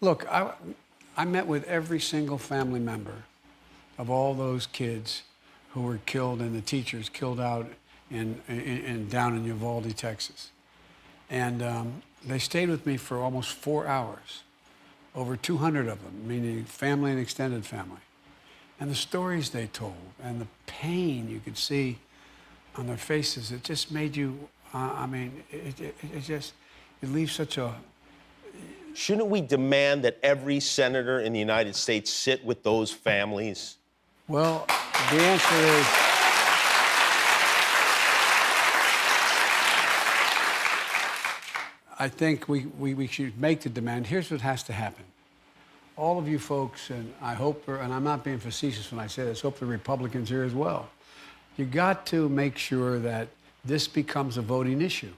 Look, I met with every single family member of all those kids who were killed and the teachers killed out down in Uvalde, Texas. And they stayed with me for almost 4 hours, over 200 of them, meaning family and extended family. And the stories they told and the pain you could see on their faces, it just made you, it leaves such a... Shouldn't we demand that every senator in the United States sit with those families? Well, the answer is... I think we should make the demand. Here's what has to happen. All of you folks, and I hope, and I'm not being facetious when I say this, hope the Republicans here as well. You got to make sure that this becomes a voting issue.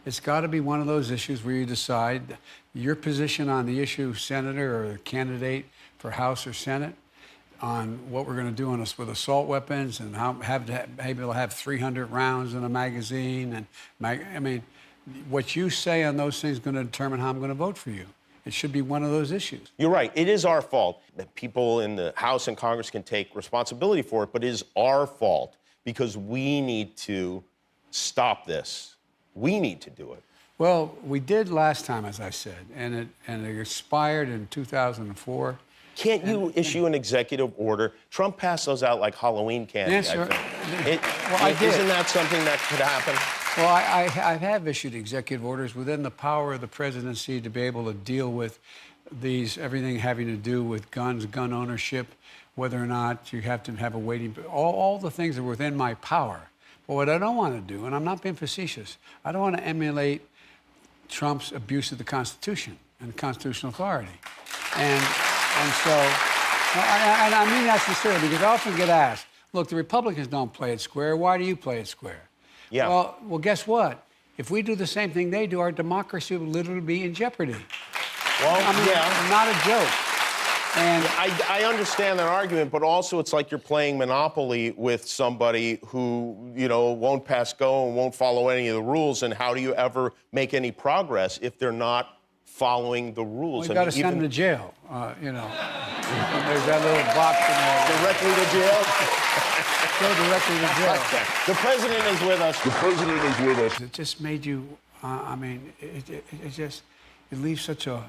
It's got to be one of those issues where you decide your position on the issue, senator or candidate for House or Senate, on what we're going to do on us with assault weapons and how able to have 300 rounds in a magazine. And what you say on those things is going to determine how I'm going to vote for you. It should be one of those issues. You're right. It is our fault that people in the House and Congress can take responsibility for it, but it is our fault because we need to stop this. We need to do it. Well, we did last time, as I said, and it expired in 2004. Can't you issue an executive order? Trump passed those out like Halloween candy, Yes, sir. I did. Isn't that something that could happen? Well, I have issued executive orders within the power of the presidency to be able to deal with everything having to do with guns, gun ownership, whether or not you have to have a waiting, all the things that are within my power. But what I don't want to do, and I'm not being facetious, I don't want to emulate Trump's abuse of the Constitution and constitutional authority. And so, and I mean that sincerely, because I often get asked, look, the Republicans don't play it square. Why do you play it square? Yeah. Well, guess what? If we do the same thing they do, our democracy will literally be in jeopardy. Well, yeah. Not a joke. And I understand that argument, but also it's like you're playing Monopoly with somebody who, won't pass go and won't follow any of the rules. And how do you ever make any progress if they're not following the rules? Well, you got to send them to jail, There's that little box in there. Directly to jail? Go directly to jail. The president is with us. The president is with us. It just made you, it leaves such a